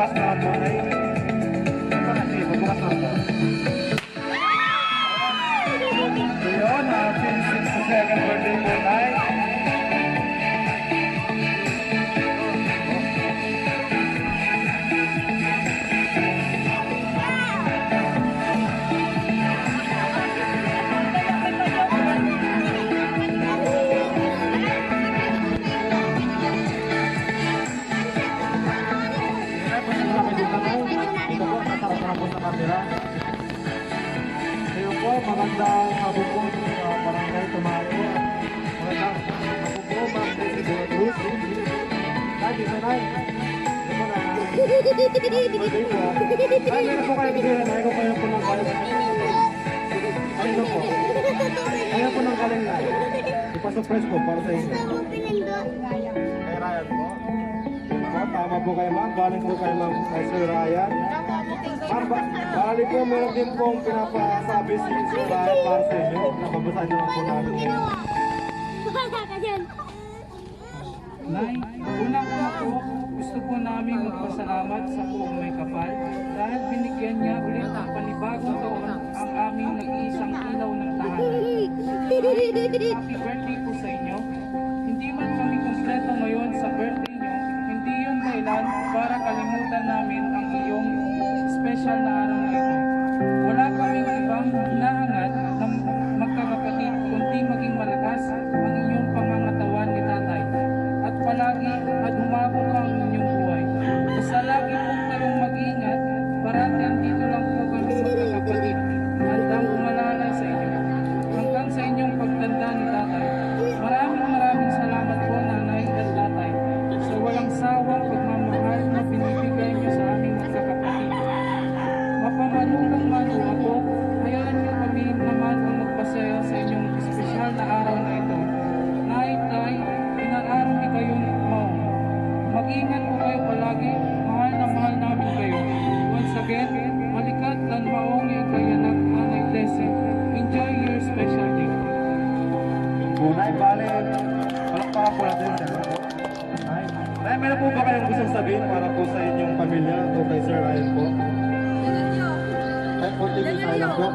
magbukas na po na yun. Sige, magbukas na po. So yun, happy 62nd birthday po tayo. Kayo po, magandang mabukong sa Barangay Tumayo. Magandang mabukong, Ma'am Daisy Beatriz. Lagi sa nai. Ito po na. Birthday po. Ay, meron po kayo bigyan na. Ayaw po kayo po ng galing. Ayun po. Ayaw po ng galing na. Ipasurprise po para sa inyo. Kay Ryan po. Tama po kayo, ma'am. Galing po kayo, ma'am, kay Sir Ryan. Ma'am, bali po, meron din pong pinapasabi si Sir Ryan para sa inyo. Nababasahin nyo lang po namin ngayon. Nay, unang-una po, gusto po namin magpasalamat sa buong may kapal dahil binigyan niya ulit ng panibagong taon ang aming nag-iisang ilaw ng tahanan. Happy birthday po sa inyo. Hindi man kami kumpleto ngayon sa birthday niyo, hindi yun dahilan para kalimutan namin ang iyong special na araw na ito. Wala kaming ibang hinahangad na magkakapatid kundi maging malakas ang inyong pangangatawan ni tatay at palagi at humabong ang inyong buhay. Basta lagi pong kayong mag-ingat, parati andito lang po kami magkakapatid, handang umalalay sa inyo. Hanggang sa inyong pagtanda ni tatay, maraming salamat po nanay at tatay sa walang sawang pagmamahal na pinibigay niyo sa aming magkakapatid. Mapamalungang man o ako, hayaan niyo kami naman ang magpasaya sa inyong espesyal na araw na ito. Nay, tay, inaaraw ni kayong maong. Mag-ingat po kayo palagi, mahal na mahal namin kayo. Once again, malikat dan maong yung kayanak Nanay Blessing. Enjoy your special day. Nay, bali, palakpakan po natin sa mga po. Nay, meron po ba kayong gustong sabihin para po sa inyong pamilya o kay Sir Ryan po? Ay, konti din tayo lang po.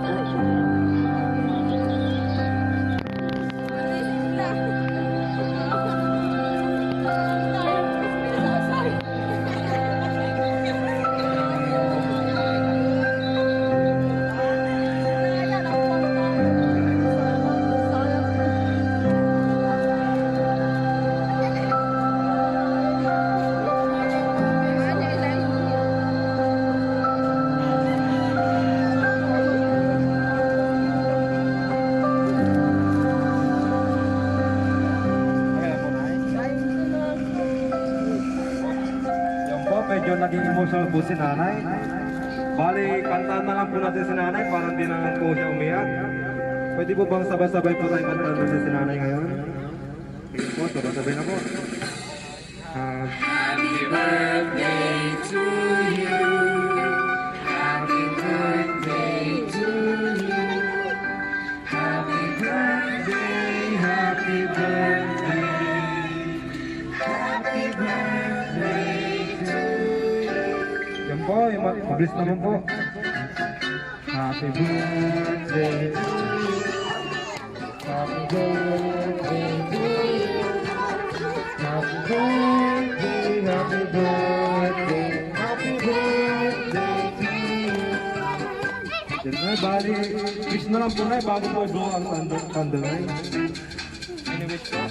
Medyo naging emotional po si nanay. Bali, kantaan na lang po natin si nanay para hindi naman po siya umiyak. Pwede po bang sabay-sabay po tayo kantaan natin si nanay ngayon? Sige po, sabay-sabay na po. Happy birthday to you. Happy birthday to you. Happy birthday, happy birthday. Happy birthday. Yan po, mabilis naman po. Happy birthday to you. Happy birthday to you. Happy birthday, happy birthday. Happy birthday to you. Yan na, bali, wish na lang po na bago po i-blow ang candle na yun. Ini-wish po.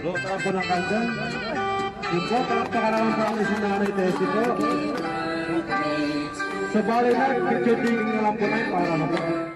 Lotan po ng kandang. Yun po, palakpakan naman po ang isang nanay Tessie po. Sa balay na, picture taking na lang po na para na po.